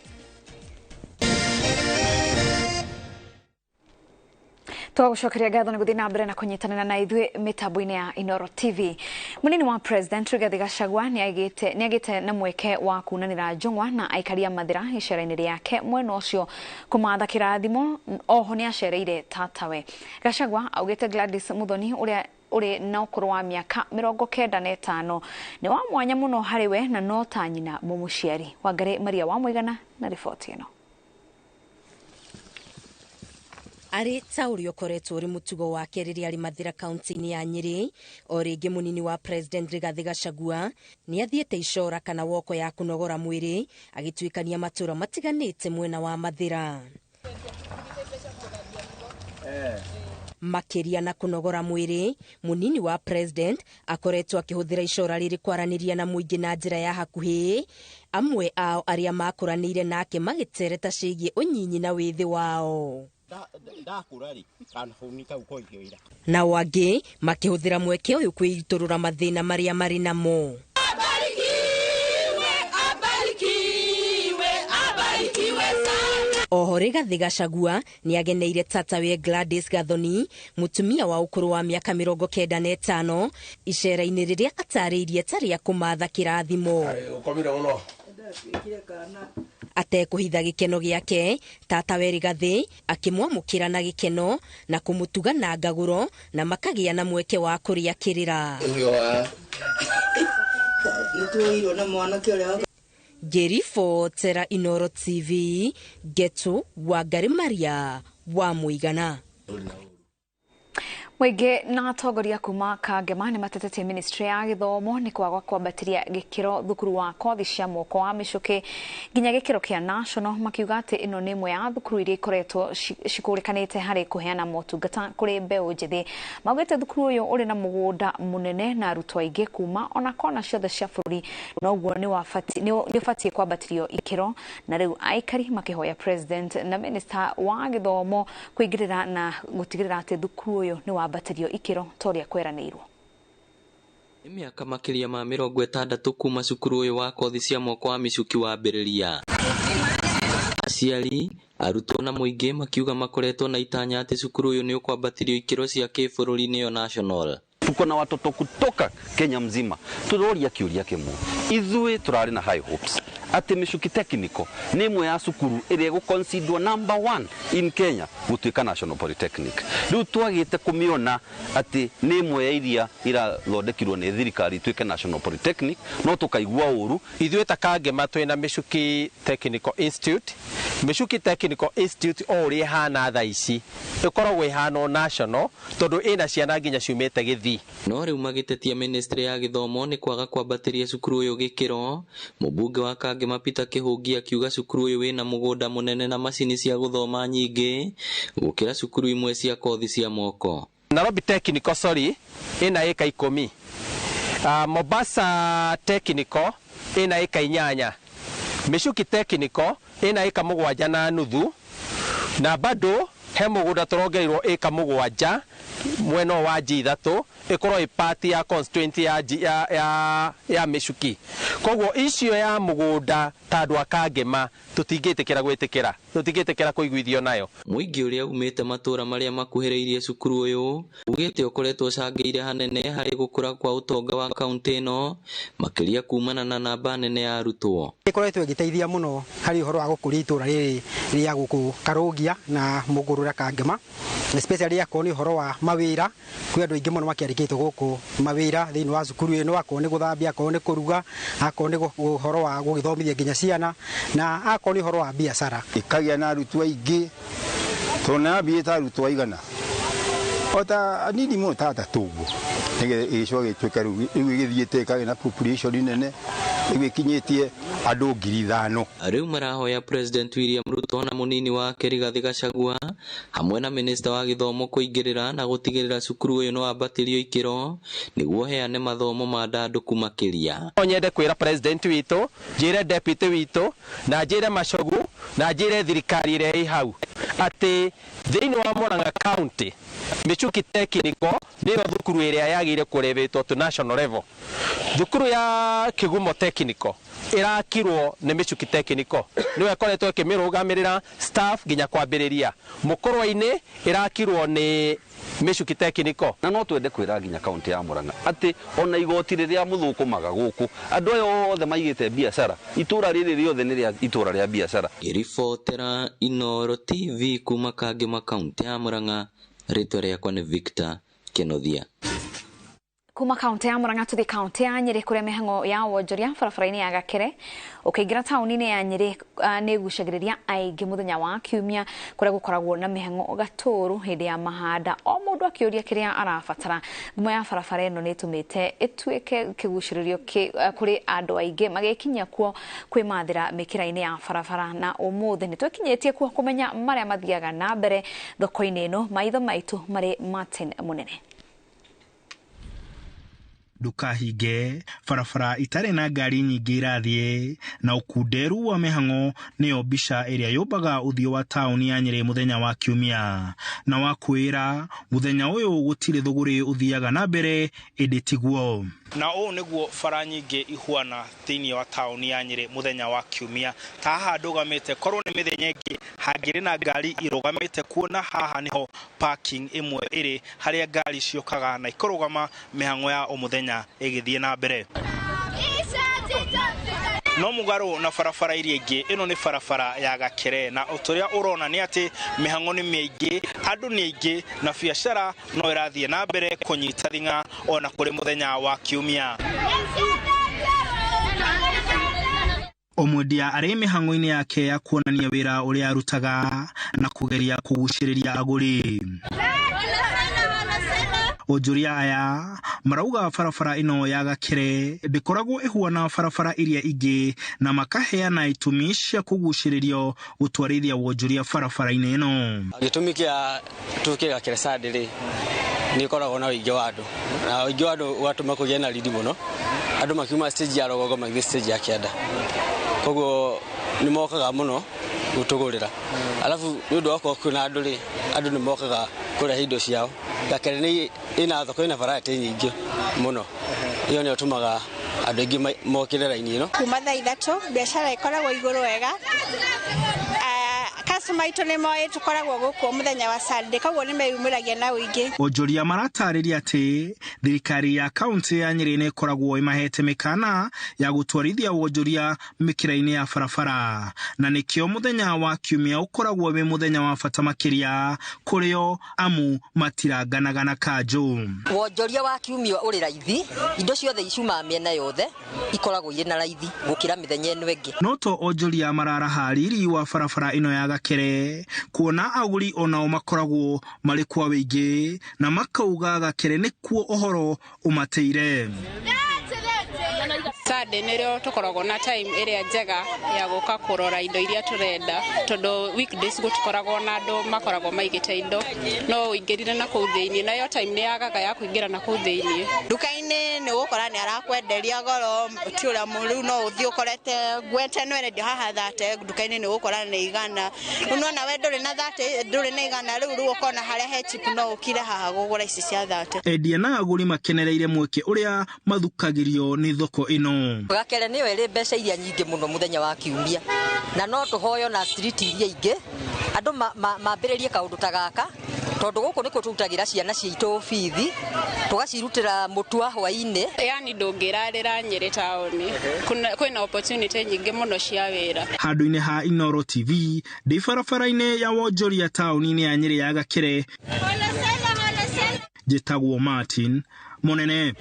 Twagucokeria ngatho nĩ gũthiĩ na mbere na kũnyitanĩra na ithuĩ mĩtambo-inĩ ya Inooro TV. Mũnini wa President Rigathi Gachagua nĩagĩte na mweke wa kunanĩra njũng'wa na aikari a Mathira icera-inĩ rĩake mwena ũcio kũmatha kĩrathimo. Oho nĩacereire tatawe. Gachagua augĩte Gladys Muthoni ũrĩ na ũkũrũ wa mĩaka 95 nĩ wa mwanya mũno harĩ we na no ta nyina mũmũciari. Wangari Maria wa Mũigana na riboti ĩno. Arĩ ta ũrĩa ũkoretwo ũrĩ mũtugo wake rĩrĩa arĩ Mathira kaunti-inĩ ya Nyĩrĩ, o rĩngĩ mũnini wa President Rigathi Gachagua nĩ athiĩte icora kana woko ya kũnogora mwĩrĩ agĩtuĩkania matũra matiganĩte mwena wa Mathira. Makĩria na kũnogora mwĩrĩ, mũnini wa President akoretwo akĩhũthĩra icora rĩrĩ kwaranĩria na mũingĩ na njĩra ya hakuhĩ, amwe ao arĩa makũranĩire nake magĩtereta ciĩgiĩ ũnyinyi na wĩthĩ wao. Nao angĩ makĩhũthĩra mweke ũyũ kwĩitũrũra mathĩna marĩa marĩ namo. Oho Rigathi Gachagua nĩageneire tatawe Gladys Gathoni, mũtumia wa ũkũrũ wa mĩaka 95, icera-inĩ rĩrĩa atarĩirie tarĩa kũmatha kĩrathimo. Atekũhitha gĩkeno gĩake, tatawe Rigathi akĩmwamũkĩra na gĩkeno na kũmũtuga na ngagũro na makagĩa na mweke wa kũrĩa kĩrĩra. Ngĩribotera Inooro TV, Getu Wangari Maria wa Mũigana. Mwege na atongoria kuma Kangema nĩ matetetie ministry ya gĩthomo nĩ kwaga kwambatiria gĩkĩro thukuru wa kothi cia moko wa mĩcũkĩ nginya gĩkĩro kĩa national, makiuga atĩ ĩno nĩ ĩmwe ya thukuru iria ikoretwo cikũrĩkanĩte harĩ kũheana motungata kũrĩ mbeũ njĩthĩ. Maugĩte thukuru ũyũ ũrĩ na mũgũnda mũnene na arutwo aingĩ kuma ona kona ciothe cia bũrũri, na ũguo nĩ ũbatiĩ kwambatirio ikĩro, na rĩu aikari makĩhoya president na minister wa gĩthomo kũingĩrĩra na gũtigĩrĩra atĩ thukuru ũyũ nĩ wambatirio ikĩro toria kweranĩirwo. Miaka makiria ma 60 kuma cukuru uyu wa kothi cia moko wa mĩcuki wambĩrĩria. Aciari, arutwo na mũingĩ makiuga makoretwo na itanya atĩ cukuru uyu nĩ ũkwambatirio ikĩro cia kĩbũrũri nĩyo national. Tuko na watoto kutoka Kenya mzima. Turoria kiuria kimwe. Ithuĩ turari na high hopes ati Mĩcuki Technical nĩ ĩmwe ya cukuru ĩrĩa gũconsidered number 1 in Kenya gũtuĩka National Polytechnic. Rĩu twagĩte kũmĩona ati nĩ ĩmwe ya iria irathondekirwo nĩ thirikari ituĩke National Polytechnic, no tũkaigua ũru. Ithuĩ ta Kangema twĩna Mĩcuki Technical Institute. Mĩcuki Technical Institute o ũrĩa ĩhana thaa ici ĩkoragwo ĩhana national tondũ ĩna ciana nginya ciumĩte Gĩthii. No rĩu magĩtetia ministry ya gĩthomo nĩ kwaga kwambatiria cukuru ũyũ gĩkĩro. Mũmbunge wa Kangema Peter Kĩhũngi akiuga cukuru ũyũ wĩna mũgũnda mũnene na macini cia gũthoma nyingĩ gũkĩra cukuru imwe cia kothi cia moko. Nairobi Technical ĩna eka 10. Mombasa Technical ĩna eka 8. Mĩcuki Technical ĩna eka 7.5, na bado he mũgũnda tũrongereirwo eka 7 mwena wa G3 ikorwo ipati ya constituency ya Mĩcuki. Koguo icio ya mũgũnda tandũ Kangema tutingĩtĩkĩra kũiguithio nayo. Mũingĩ ũrĩa umĩte matũra marĩa makuhĩrĩirie cukuru ũyũ ugĩte ũkoretwo cangĩire hanene harĩ gũkũra kwa ũtonga wa kaunti ĩno, makĩria kumana na namba nene ya arutwo. Ĩkoretwo ĩgĩteithia mũno harĩ ũhoro wa gũkũria itũra rĩrĩ rĩa gũkũ Karũngia na Mũngũrũra Kangema, especially akorwo nĩ ũhoro wa mawĩra. Kwĩ andũ aingĩ mũno makĩandĩkĩtwo gũkũ mawĩra thĩinĩ wa cukuru ĩno, akorwo nĩ gũthambia, akorwo nĩ kũruga, akorwo nĩ ũhoro wa gũgĩthomithia nginya ciana, na akorwo nĩ ũhoro wa biacara. Ikagĩa na arutwo aingĩ tona bieta arutwo aigana ota anini mũno ta 3 ũguo ĩgĩcoka gĩtuĩka rĩu ĩgĩthiĩte ĩkagĩa na population nene ĩgĩkinyĩtie andũ 5,000. Rĩu marahoya President William Ruto na mũnini wake Rigathĩ Gachagua hamwe na minister wa gĩthomo kũingĩrĩra na gũtigĩrĩra cukuru ũyũ nĩ wambatirio ikĩro nĩguo heane mathomo ma ndandũku makĩria. Nyende kwĩra president witũ, njĩre deputy witũ, na njĩre Machogu, na njĩre thirikari ĩrĩa ĩ hau atĩ thĩinĩ wa Murang'a County Mĩcuki Technical nĩyo thukuru ĩrĩa yagĩrĩire kũrevetwo to national level. Thukuru ya Kĩgumo Technical irakirwo nĩ Mĩcuki Technical niwe ĩkoretwo ĩkĩmĩrũgamĩrĩra staff nginya kwambĩrĩria. Mũkũrwa-inĩ irakirwo nĩ Mĩcuki Technical. Na no twende kwĩra nginya kaunti ya Murang'a atĩ ona igoti rĩrĩa mũthũkũmaga gũkũ andũ aya othe maigĩte biacara, itũra rĩrĩ rĩothe nĩ rĩa itũra rĩa biacara. Iribotera Inooro TV kuma Kangema kaunti ya Murang'a, rĩtwa rĩakwa nĩ Victor Kenothia. Kuma kaunti ya Murang'a tuthi kaunti ya Nyeri kũrĩa mĩhang'o ya wonjoria barabara-inĩ ya Gakere ũkĩingĩra taũni-inĩ ya Nyeri nĩ gucagĩrĩria aingĩ mũthenya wa Kiumia kũrĩa gũkoragwo na mĩhang'o gatũru hĩndĩ ya mahanda, o mũndũ akĩũria kĩrĩa arabatara. Thimo ya barabara ĩno nĩ ĩtũmĩte ĩtuĩke kĩgucĩrĩrio kũrĩ andũ aingĩ magĩkinyia kuo kwĩmathĩra mĩkĩra-inĩ ya barabara, na ũmũthĩ nĩ twĩkinyĩtie kuo kũmenya marĩa mathiaga na mbere thoko-inĩ ĩno. Maitho maitũ marĩ Martin Mũnene. Ndukahinge barabara itarĩ na ngari nyingĩ irathiĩ, na ũkunderu wa mĩhang'o nĩyo mbica ĩrĩa yũmbaga ũthiũ wa taũni ya Nyeri mũthenya wa Kiumia. Na wa kwĩra mũthenya ũyũ gũtirĩ thũgũrĩ ũthiaga na mbere ĩndĩ tiguo. Na ũũ nĩguo bara nyingĩ ihuana thĩinĩ wa taũni ya Nyeri mũthenya wa Kiumia. Ta haha ndũgamĩte korwo nĩ mĩthenya ĩngĩ hangĩrĩ na ngari irũgamĩte, kuona haha niho parking ĩmwe ĩrĩ harĩa ngari ciokaga na ikorũgama mĩhang'o ya mũthenya ĩgĩthiĩ na mbere. No mũgarũ na barabara iria ingĩ, ĩno nĩ barabara ya Gakere, na ũrĩa ũrona nĩ atĩ mĩhang'o nĩ mĩingĩ, andũ nĩ aingĩ, na biacara no ĩrathiĩ na mbere kũnyita thing'a ona kũrĩ mũthenya wa Kiumia. Omwendia arĩ mĩhang'o-inĩ yake ya kuonania wĩra ũrĩa arutaga na kũgeria kũgucĩrĩria agũri. Onjoria aya marauga barabara ino ya Gakere ndikoragwo ihuana barabara iria ingi na makaheana itumi cia kuguciririo gutwarithia wonjoria barabara-ini ino. Gitumi kia tuke Gakere sadiri ni koragwo na uingi wa andu na uingi wa andu watuma kugia na ridi muno andu makiuma stage ya Rogogo magthi stage ya Kianda koguo ni mokaga muno gutugurira alafu nundu wako kuna andu ni mokaga kureha indo ciao. Gakere ni ina thoko ina variety nyingi muno iyo ni otumaga andu ingi mokire raini ino kuma thaa 3 biashara ikoragwo iguru wega. Customer ito ni moe tukoragwo guku muthenya wa Sunday koguo ni meyumiragia na uingi. Onjoria maratariria ati thirikari ya kaunti ya Nyeri ni koragwo imahete mikana ya gutwarithia wonjoria mikira-ini ya barabara na nikio muthenya wa Kiumia ukoragwo we muthenya wa bata makiria kurio amu matiranganaga kanju. Wonjoria wa Kiumia uri raithi indo ciothe icuma miena yothe ikoragwo ina raithi gukira mithenya ino ingi. No to onjoria marara hariri wa barabara ino ya Gakere kuona aguri onao makoragwo mari kwa weingi na makauga Gakere ni kuo ohoro umateire. Sunday nirio tukoragwo na time area njega ya guka kurora indo iria turenda tondu weekdays gutukoragwo na andu makoragwo maigite indo no ingirire na kuu thiini na yo time ni yagaga ya kuingira na kuu thiini. Duka-ini ni gukora ni arakwenderia goro ti uria muru no uthi ukorete gwete no endia haha thate duka-ini ni gukora ni igana unona we nduri na thate nduri na igana riu ukona haria he cheap no ukire haha gugura ici cia thate. Endia na aguri makenereire mweke uria mathukagirio ni thoko ino. Gakere niyo iri mbeca iria nyingi muno muthenya wa Kiumia na no tuhoyo na street iria ingi andu mambiririe kaundu ta gaka tondu guku niko turutagira ciana ciitu bithi tugacirutira mutua hwaini. Yani ndungirarira Nyeri taoni kwina opportunity nyingi muno cia wira. Handu-ini ha Inooro TV ndi barabara-ini ya wonjoria taoni-ini ya Nyeri ya Gakere njitagwo Martin Munene.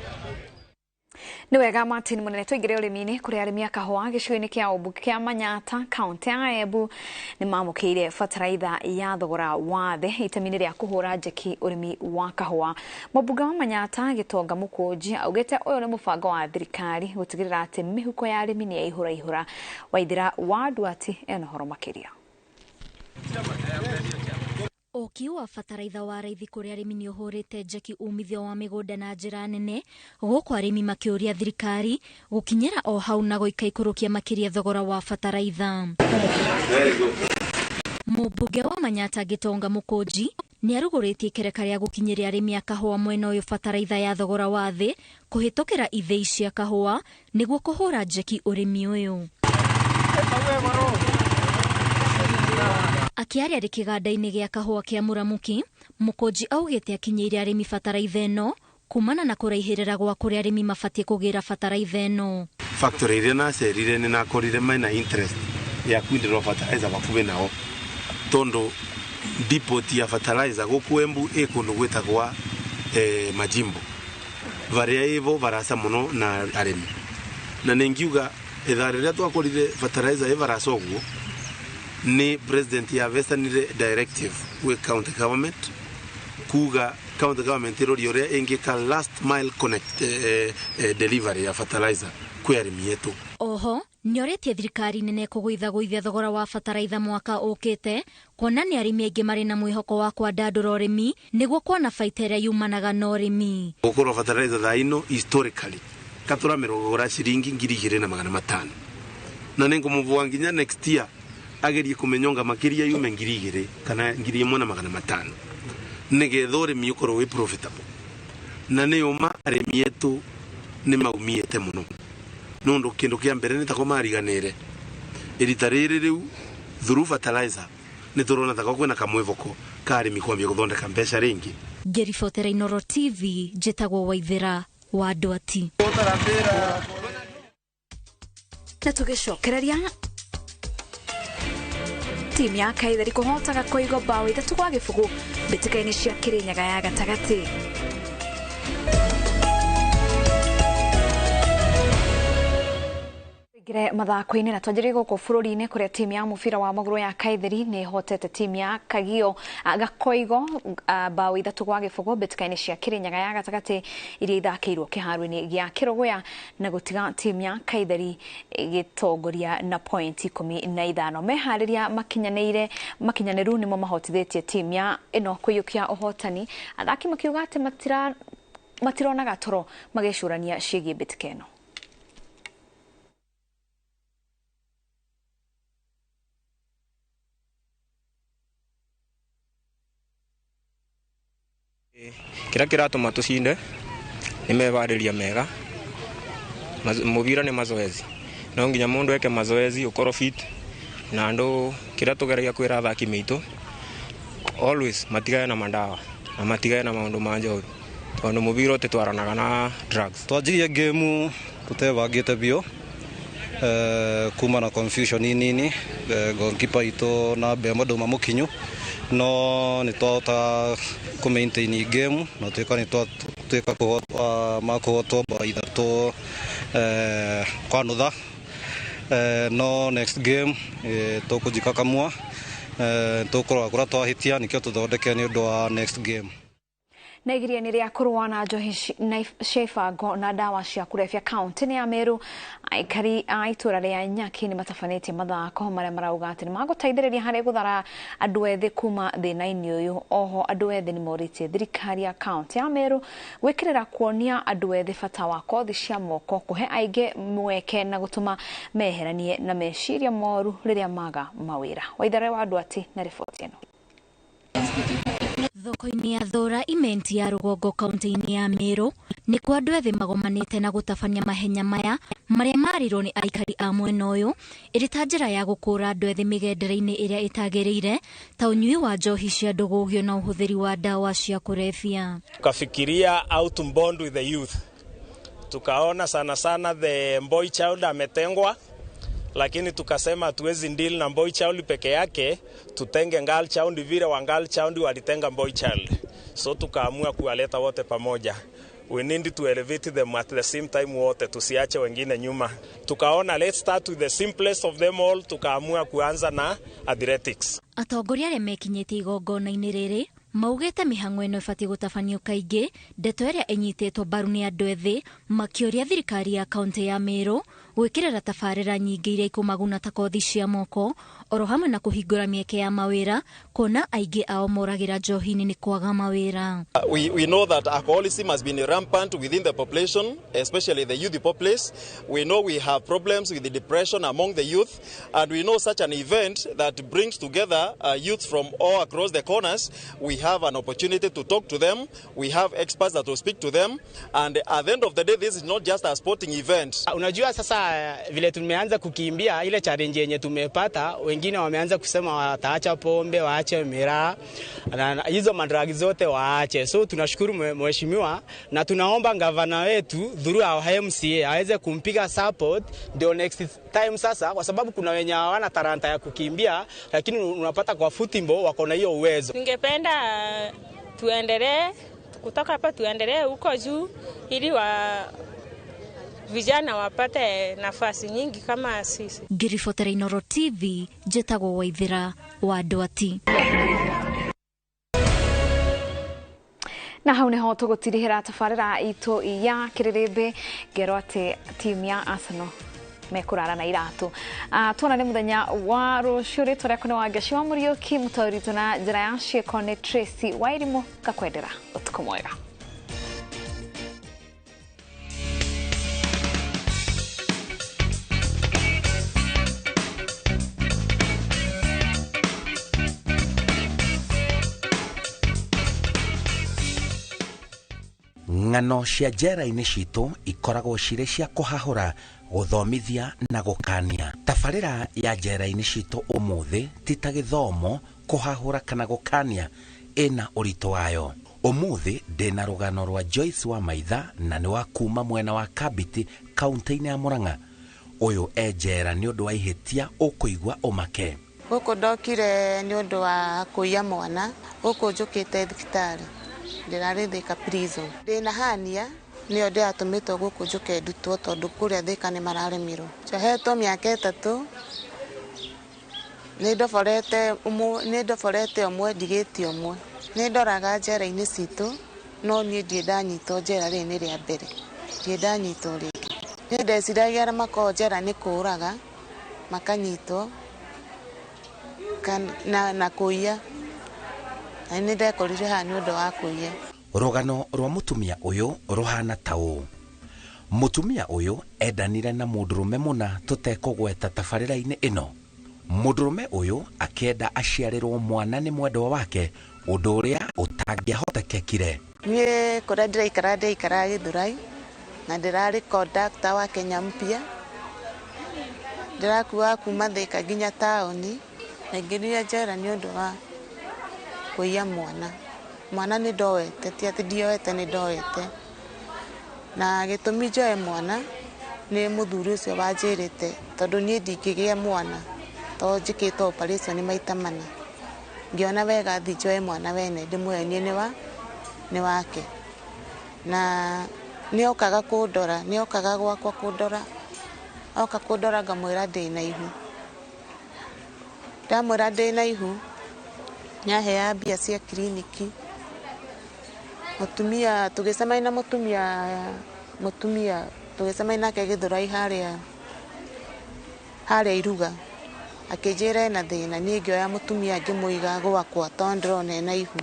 Ni wega Martin Munene tuigire urimi-ini kuri arimi a kahua gicigo-ini kia Umbuki kia Manyata kaunti ya Embu ni mamukiire fertilizer ya thogora wa thi itemi-ini ria kuhura njeki urimi wa kahua. Mabunga wa Manyata Gitonga Mukunji augite uyu ni mubango wa thirikari gutigirira ati mihuko ya arimi ni ihura Waithira wa Duati ena horo makiria. Oki wa bataraitha wa raithi kuri arimi ni uhurite njeki umithio wa migunda na njira nene guku arimi makiuria thirikari gukinyira o hau na goika ikurukia makiria thogora wa bataraitha. Mubunge wa Manyata Gitonga Mukunji ni aruguritie kereka ria gukinyiria arimi a kahua mwena uyu bataraitha ya thogora wa thi kuhitukira ithei cia kahua niguo kuhura njeki urimi uyu. Akiaria ri kiganda-ini gia kahua kia Muramuki Mukunji augite akinyiire arimi bataraitha ino kumana na kuraihirira gwa kuri arimi mabatie kugira bataraitha ino. Factory iria nacerire ni nakorire maina interest ya kwindirwo fertilizer bakuve nao tondu depot ya fertilizer guku Embu ikundu gwitagwa Majimbo varia ivo varasa muno na arimi na ningiuga ithari ria twakorire fertilizer ivaraca uguo ni president ya vestanire directive with county government kuga county government irori uria ingika last mile connect delivery ya fertilizer kwi arimi yetu. Oho nioretie thirikari nene kugwithaguithia thogora wa bataraitha mwaka ukite kuona ni arimi aingi mari na mwihoko wa kwandandura urimi niguo kuona baita iria yumanaga na urimi. Gukorwo fertilizer thaino historically katuramirogora ciringi 2,500 na ningumuvua nginya next year agerie kumenyonga makiria yume 2,000 kana 1,500 nigetha urimi ukorwo wi profitable na ni uma arimi yetu ni maumiete muno nundu kindu kia mbere ni tako mariganire irita riri riu through fertilizer ni turona tako kwina kamwivoko ka arimi kwambia guthondeka mbeca ringi. Ngeribotera Inooro TV njitagwo Waithira wa Duati. Na tugicokereria timu ya Kaithari kuhotaga kuigo bao 3 kwa gibugu mbitikaini cia Kirinyaga ya gatagati. Gire mathako-inĩ na twanjĩrĩrie gũkũ bũrũri-inĩ kũrĩa timu ya mũbira wa magũrũ ya Kaitheri nĩ hotete timu ya Kagio Gakoigo bao 3-0 mbĩtĩka-inĩ cia Kĩrĩnyaga ya gatagatĩ iria ithakĩirwo kĩharo-inĩ gĩa Kĩrũgũya na gũtiga timu ya Kaitheri gĩtongoria na point 15. Meharĩria makinyanĩru nĩmo mahotithĩtie timu ya ĩno kũiyũkia ũhotani, athaki makiuga atĩ matironaga toro magĩcũrania ciĩgiĩ mbĩtĩka ĩno. Kira kiratuma tucinde ni meharĩria mega, mubira ni mazoezi, no nginya mundu eke mazoezi ukoro fit na ndo kira tugeragia kwira athaki mitu always matigae na mandawa na matigae na maundu ma njoru tondu mubira utitwaranaga na drugs. Twanjirie game tutebangite bio kuma na confusion nini goalkeeper itu na bema ndo mamukinyu no ni twahota ku maintain game no twika ni twika makuhotwo bao 3 kwa nutha no next game tukujikakamua tukurora kuria twahitia nikio tuthondeke ni undu wa next game. Naigiria nĩ rĩa kũrũa na njohi ciĩbango na ndawa cia kũrebia kaunti-inĩ ya Meru. Aikari a itũra rĩa Nyaki nĩ matabanĩtie mathako marĩa marauga atĩ nĩ magũteithĩrĩria harĩ gũthara andũ ethĩ kuma thĩna-inĩ ũyũ. Oho andũ ethĩ nĩ morĩtie thirikari ya kaunti ya Meru gwĩkĩrĩra kuonia andũ ethĩ bata wa kothi cia moko, kũhe aingĩ mweke na gũtũma meheranie na meciria moru rĩrĩa maga mawĩra. Waithare wa Ndwati na riboti ĩno. Thoko-inĩ ya Thora imenti ya rũgongo kaunti-inĩ ya Meru nĩ kwa andũ ethĩ magomanĩte na gũtabania mahenya maya marĩa marirwo nĩ aikari a mwena ũyũ ĩrĩ ta njĩra ya gũkũra andũ ethĩ mĩgendere-inĩ ĩrĩa ĩtagĩrĩire ta ũnyui wa njohi cia ndũgũgio na ũhũthĩri wa ndawa cia kũrebia. Tukafikiria how to bond with the youth. Tukaona sana the boy child ametengwa, lakini tukasema tuwezi deal na boy child peke yake, tutenge girl child vile wa girl child walitenga boy child. So tukaamua kuwaleta wote pamoja. We need to elevate them at the same time wote, tusiache wengine nyuma. Tukaona let's start with the simplest of them all, tukaamua kuanza na athletics. Atongoria arĩa mekinyĩtie igongona-inĩ rĩrĩ maugĩte mĩhang'o ĩno ĩbatiĩ gũtabanio kaingĩ, ndeto ĩrĩa ĩnyitĩtwo mbaru nĩ andũ ethĩ, makĩũria thirikari ya kaunti ya Meru gwĩkĩrĩra tabarĩra nyingĩ iria ikũmaguna ta kothi cia moko, oro hamwe na kũhingũra mĩeke ya mawĩra, kuona aingĩ ao moragĩra njohi-inĩ nĩ kwaga mawĩra. We know that alcoholism has been rampant within the population, especially the youth populace. We know we have problems with the depression among the youth, and we know such an event that brings together youth from all across the corners. We have an opportunity to talk to them. We have experts that will speak to them, and at the end of the day, this is not just a sporting event. Unajua sasa vile tumeanza kukimbia ile challenge yenye tumepata, wengine wameanza kusema wataacha pombe, waache miraa na hizo madragi zote waache. So tunashukuru mheshimiwa na tunaomba gavana wetu through our MCA aweze kumpiga support ndio next time sasa, kwa sababu kuna wenye hawana talanta ya kukimbia, lakini unapata kwa football wako na hiyo uwezo. Ningependa tuendelee kutoka hapa, tuendelee huko juu ili vijana wapate nafasi nyingi kama sisi. Ngiribotera Inooro TV, njĩtagwo Waithira wa Ndwati. Na hau nĩho tũgũtirihĩra tabarĩra itũ ya kĩrĩrĩmbĩ, ngero atĩ timu ya Arsenal mekurara na iratũ. Tuonane mũthenya wa rũciũ. Rĩtwa rĩakwa nĩ Wangeci wa Mũriũki, mũtaũri witũ na njĩra ya ciĩko nĩ Tracy Wairimũ. Ngakwendera ũtukũ mwega. Ng'ano cia njera-inĩ citũ ikoragwo cirĩ cia kũhahũra, gũthomithia na gũkania. Tabarĩra ya njera-inĩ citũ ũmũthĩ ti ta gĩthomo, kũhahũra kana gũkania, ĩna ũritũ wayo. Ũmũthĩ ndĩna rũgano rwa Joyce wa Maitha na nĩ wa kuma mwena wa Kabiti kaunti-inĩ ya Murang'a. Ũyũ njera nĩ ũndũ wa ihĩtia ũkũigua ũmake. Gũkũ ndokire nĩ ũndũ wa kũiya mwana, gũkũ njũkĩte thibitarĩ. Ndĩrarĩ Thika prison. Ndĩna hania nio ndiatũmĩtwo gũkũ njũke ndutwo tondũ kũrĩa Thĩka nĩ mararemirwo. Njohetwo mĩaka 3 nĩ ndoborete ũmwe ndigĩtie ũmwe. Nĩ ndoraga njera-inĩ citũ no niĩ ndiĩ ndanyitwo njera rĩrĩ nĩ rĩa mbere, ndiĩ ndanyitwo rĩngĩ. Nĩ ndeciragia arĩa makoragwo njera nĩ kũũraga makanyitwo na kũiya, na nĩ ndekorire haha nĩ ũndũ wa kũiya. Rũgano rwa mũtumia ũyũ rũhana ta ũũ. Mũtumia ũyũ endanire na mũndũrũme mũna tũtekũgweta tabarĩra-inĩ ĩno. Mũndũrũme ũyũ akĩenda aciarĩrwo mwana nĩ mwendwa wake, ũndũ ũrĩa ũtangĩahotekekire. Niĩ kũrĩa ndĩraikara Gĩthũrai na ndĩrarĩ kondakta wa Kenya Mpya, ndĩrakua kuma Thĩka nginya taũni, na ingĩrire njera nĩ ũndũ wa kũiya mwana. Mwana nĩ ndoete, ti atĩ ndioete, nĩ ndoete. Na gĩtũmi njoe mwana nĩ mũthuri ũcio wanjĩrĩte tondũ niĩ ndingĩgĩa mwana tondũ njĩkĩte operation maita 4. Ngĩona wega thiĩ njoe mwana wene ndĩmũhenie nĩ wake. Na nĩ okaga kũndora, nĩ okaga gwakwa kũndora, oka kũndora ngamwĩra ndĩ na ihu. Ndamwĩra ndĩ na ihu nĩ ahea mbia cia kiriniki. Mũtumia tũgĩcemania na mũtumia tũgĩcemania nake Gĩthũrai harĩa Iruga, akĩnjĩra ena thĩna, niĩ ngĩoya mũtumia ngĩmũiga gwakwa tondũ ndĩrona ena ihu.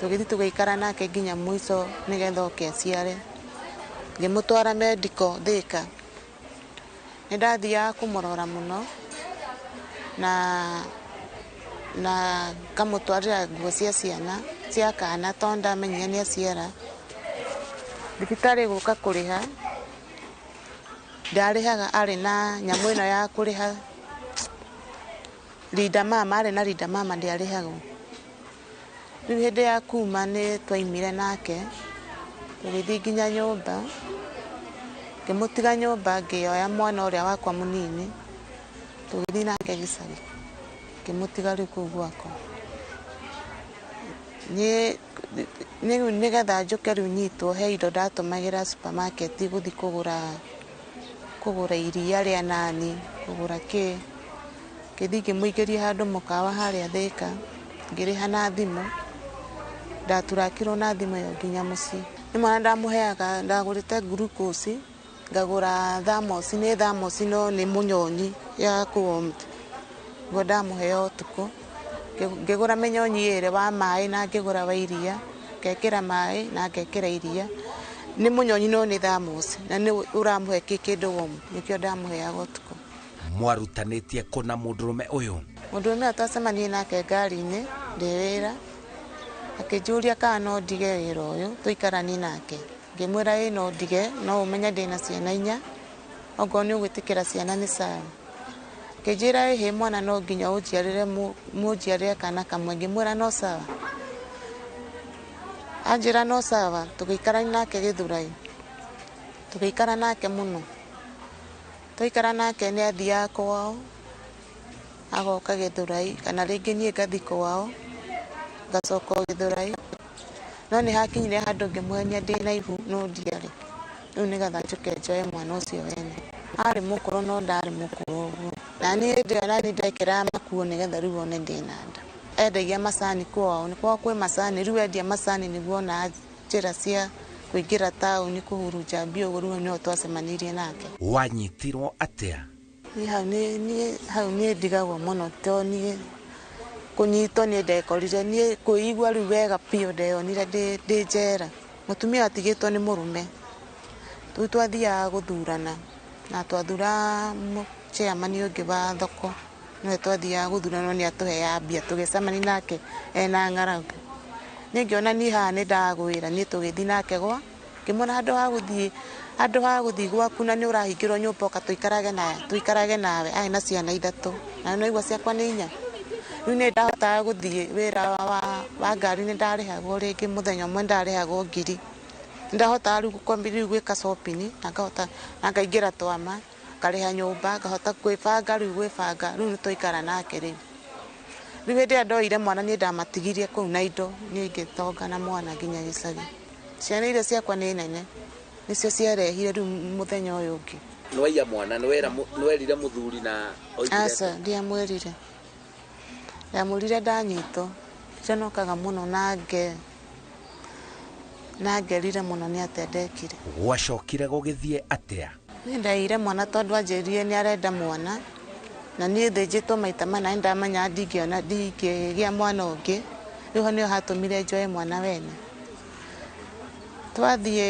Tũgĩthiĩ tũgĩikara nake nginya mũico nĩgetha oke aciare. Ngĩmũtwara medical Thĩka. Nĩ ndathiaga kũmũrora mũno na ngamũtwarĩra nguo cia ciana cia kana tondũ ndamenyire nĩ aciara. Thibitarĩ gũka kũrĩha, ndarĩhaga arĩ na nyamũ ĩno ya kũrĩha Linda Mama, arĩ na Linda Mama ndiarĩhagwo. Rĩu hĩndĩ ya kuma nĩ twaimire nake tũgĩthiĩ nginya nyũmba, ngĩmũtiga nyũmba ngĩoya mwana ũrĩa wakwa mũnini tũgĩthiĩ nake gĩcagi, ngĩmũtiga rĩu kũu gwakwa. Nĩgetha njũke rĩu nyitwo he indo ndatũmagĩra supermarket gũthiĩ kũgũra iria rĩa nani, kũgũra kĩ. Ngĩthiĩ ngĩmũingĩria handũ mũkawa harĩa Thĩka, ngĩrĩha na thimũ, ndaturakirwo na thimũ ĩyo nginya mũciĩ. Nĩ mwana ndamũheaga, ndagũrĩte glucose, ngagũra thermos, nĩ thermos no nĩ mũnyonyi ya kũwarm, ngo ndamũhea ũtukũ. Ngĩgũra mĩnyonyi 2 wa maĩ na ngĩgũra wa iria, ngekĩra maĩ na ngekĩra iria. Nĩ mũnyonyi no nĩ thermos na nĩ ũramũhe kĩndũ warm, nĩkĩo ndamũheaga ũtukũ. Mwarutanĩtie kũna mũndũrũme ũyũ? Mũndũrũme ũyũ twacemanirie nake ngari-inĩ ndĩ wĩra, akĩnjũria kana no ndige wĩra ũyũ tũikaranie nake. Ngĩmwĩra no ndige, no ũmenye ndĩna ciana 4, okorwo nĩ ũgwĩtĩkĩra ciana nĩ sawa. Akĩnjĩra hĩ mwana no nginya mũnjiarĩre kana kamwe, ngĩmwĩra no sawa. Anjĩra no sawa, tũgĩikarania nake Gĩthũrai, tũgĩikara nake mũno. Twaikara nake nĩ athiaga kwao, agoka Gĩthũrai, kana rĩngĩ niĩ ngathiĩ kwao, ngacoka Gĩthũrai. No nĩ hakinyire handũ ngĩmũhenia ndĩ na ihu no ndiarĩ. Rĩu nĩgetha njũke njoe mwana ũcio wene. Arĩ mũkũrũ no ndarĩ mũkũrũ ũguo. Na niĩ hĩndĩ ĩyo nani ndekĩraga makuo nĩgetha rĩu one ndĩ na nda. Endagia macani kwao, nĩ kwao kwĩ macani, rĩu endia macani nĩguo ona njĩra cia kũingĩra taũni kũhurunja mbia ũguo, rĩu nĩho twacemanirie nake. Wanyitirwo atĩa? Hau niĩ ndigagwo mũno tondũ niĩ kũnyitwo niĩ ndekorire, niĩ kwĩigua rĩu wega biũ ndeyonire ndĩ njera. Mũtumia atigĩtwo nĩ mũrũme. Rĩu twathiaga gũthurana na twathura chairman ũngĩ wa thoko, nĩwe twathiaga gũthurana nĩ atũheaga mbia, tũgĩcemania nake ena ng'aragu. Niĩ ngĩona niĩ haha nĩ ndagwĩra, niĩ tũgĩthiĩ nake gwa, ngĩmwĩra handũ ha gũthiĩ gwaku na nĩ ũrahingĩrwo nyũmba ũka tũikarage nawe, arĩ na ciana 3 na naigua ciakwa nĩ 4. Rĩu nĩ ndahotaga gũthiĩ wĩra wa ngari, nĩ ndarĩhagwo rĩngĩ mũthenya ũmwe ndarĩhagwo 1000. Nĩ ndahotaga rĩu gwĩka shopping na ngaingĩra twama, ngarĩha nyũmba, ngahota gwĩbanga rĩu nĩ twaikara nake rĩu. Rĩu hĩndĩ ĩrĩa ndoire mwana niĩ ndamatigirie kũu na indo, niĩ ngĩtonga na mwana nginya gĩcagi. Ciana iria ciakwa nĩ nene, nicio ciarehire riu muthenya uyu ungi Nwaiya mwana nwerire muthuri na oigire asa ndiamwirire ndamurire ndanyitwo cenokaga muno nangerire muno ni atendekire gwacokire gugithie atia ni ndaire mwana tondu anjirire ni arenda mwana na ni thĩnjĩtwo maita mana ndamenya ndingĩona ndingĩgĩa mwana ũngĩ rĩu nĩho hatũmire njoe mwana wene twathiĩ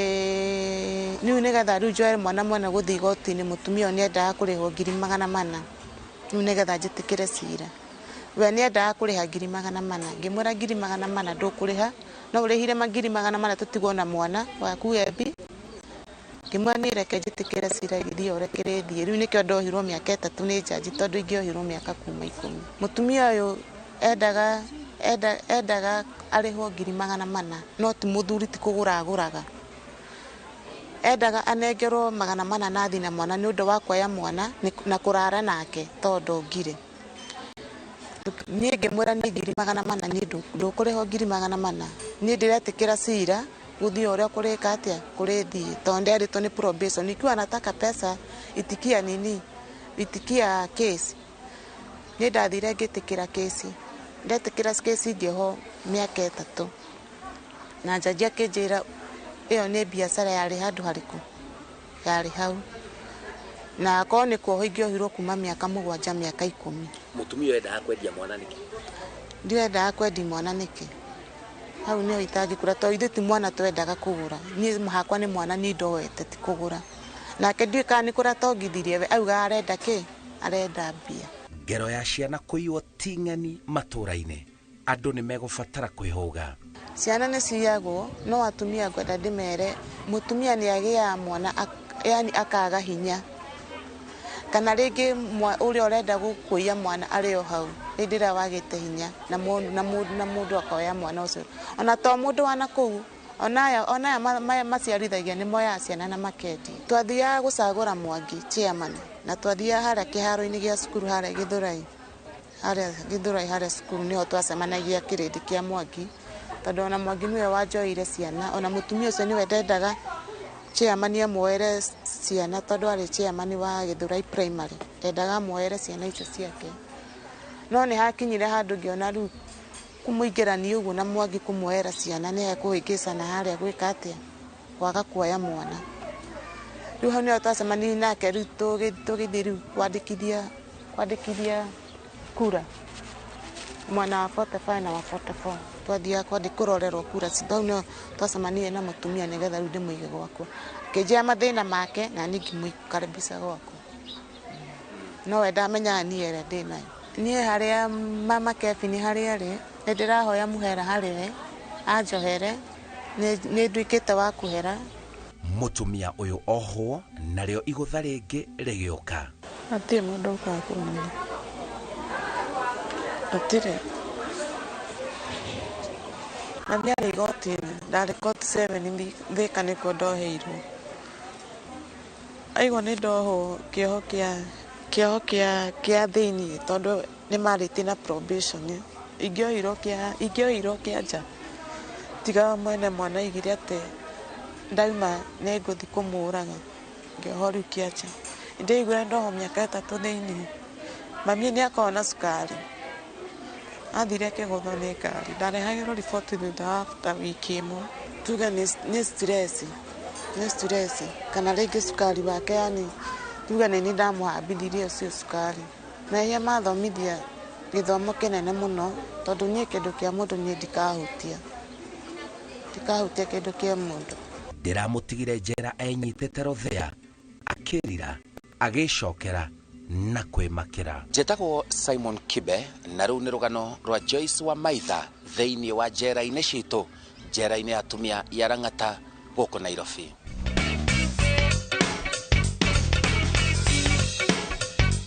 rĩu nĩgetha rĩu njoe mwana mwene gũthiĩ igoti-inĩ mũtumia ũyũ nĩendaga kũrĩhwo 400,000 rĩu nĩgetha njĩtĩkĩre cira we nĩendaga kũrĩha 400,000 ngĩmwĩra 400,000 ndũkũrĩha no ũrĩhire 400,000 tũtigwo na mwana waku Embi ngĩmwĩra nĩreke njĩtĩkĩre cira gĩthiĩ ũrekere thiĩ rĩu nĩkĩo ndohirwo mĩaka 3 nĩ jaji tondũ ingĩohirwo mĩaka kuma 10 mũtumia ũyũ endaga arĩhwo 400,000 no ti mũthuri ti kũgũra agũraga endaga anengerwo 400 na athi na mwana nĩ ũndũ wa kuoya mwana na kũrara nake tondũ ngire niĩ ngĩmwĩra nĩ 400,000 niĩ ndũkũrĩhwo 400,000 niĩ ndĩretĩkĩra cira gũthiĩ ũrĩa kũrĩka atĩa kũrĩthiĩ tondũ nderĩtwo nĩ probation ikiwa nataka pesa itikia case nĩ ndathire ngĩtĩkĩra case ndetĩkĩra case ngĩho mĩaka 3 na jaji akĩnjĩra ĩyo nĩ biacara yarĩ handũ harĩkũ yarĩ hau na akorwo nĩ kuohwo ingĩohirwo kuma mĩaka 7 mĩaka 10 mũtumia endaga kwendia mwana nĩkĩ ndiendaga kwendia mwana nĩkĩ hau nĩho itangĩkũra tondũ ithuĩ ti mwana twendaga kũgũra niĩ hakwa nĩ mwana niĩ ndoete ti kũgũra nake ndiũĩ kana nĩ kũra tongithirie we auga arenda kĩ arenda mbia ngero ya ciana kũiywo ti ng'eni matũra-inĩ andũ nĩ megũbatara kwĩhũga ciana nĩ ciyagwo no atumia ngwenda ndĩmere mũtumia nĩ agĩaga mwana yani akaga hinya kana rĩngĩ ũrĩa ũrenda gũkũia mwana arĩ o hau hĩndĩ ĩrĩa wagĩte hinya na mũndũ akoya mwana ũcio ona to mũndũ wa nakũu onaya maciarithagia nĩ moyaga ciana na makendia twathiaga gũcagũra Mwangi chairman na twathiaga harĩa kĩharo-inĩ gĩa cukuru harĩa Gĩthũrai harĩa cukuru nĩho twacemanagia kĩrĩndĩ kĩa Mwangi tondũ ona Mwangi nĩwe wanjoire ciana ona mũtumia ũcio nĩwe ndendaga chairman amuoere ciana tondũ arĩ chairman wa Gĩthũrai primary ndendaga amuoere ciana icio ciake no nĩ hakinyire handũ ngĩona rĩu kũmũingĩrania ũguo na Mwangi kũmuoera ciana nĩ ekũhĩngĩcana harĩa gwĩka atĩa kwaga kuoya mwana rĩu hau nĩho twacemanirie nake rĩu tũgĩthiĩ rĩu kwandĩkithia kura mwana wa 45 na wa 44 twathiaga kũrorerwo kura hau nĩho twacemanirie na mũtumia nĩgetha rĩu ndĩmũige gwakwa akĩnjĩra mathĩna make na niĩ ngĩmũkaribisha gwakwa no we ndamenyaga niĩ ĩrĩa ndĩ nayo niĩ harĩa mama Kevin harĩa arĩ nĩ ndĩrahoya mũhera harĩ we anjohere nĩ nduĩkĩte wa kũhera mũtumia ũyũ ohwo narĩo igũtha rĩngĩ rĩgĩũka atirĩ mũndũ ũkaga kũmenya atirĩ nathiarĩ igoti-inĩ ndarĩ court 7 Thĩka nĩkuo ndoheirwo aigua nĩ ndohwo kĩoho kĩa thĩiniĩ tondũ nĩ marĩtie na probation ingĩohirwo kĩa nja tiga mwene mwana aigire atĩ ndauma nĩ ngũthi kũmũraga ngĩohwo rĩu kĩa nja ndĩaiguire ndoho mĩaka 3 thĩiniĩ mami nĩ akorwo na cukari athire akĩgũthwo nĩ ngari ndarehagĩrwo riboti thutha wa after wiki ĩmwe tuge nĩ stress kana rĩngĩ cukari wake yani tuge nĩ niĩ ndamũhambithirie ũcio cukari mehia mathomithia gĩthomo kĩnene mũno tondũ niĩ kĩndũ kĩa mũndũ niĩ ndikahutia kĩndũ kĩa mũndũ ndĩramũtigire njera enyitĩte Rothea akĩrira agĩcokera na kwĩmakĩra njĩtagwo Simon Kibe na rĩu nĩ rũgano rwa Joyce wa Maitha thĩinĩ wa njera-inĩ citũ njera-inĩ ya atumia ya Rang'ata gũkũ Nairobi.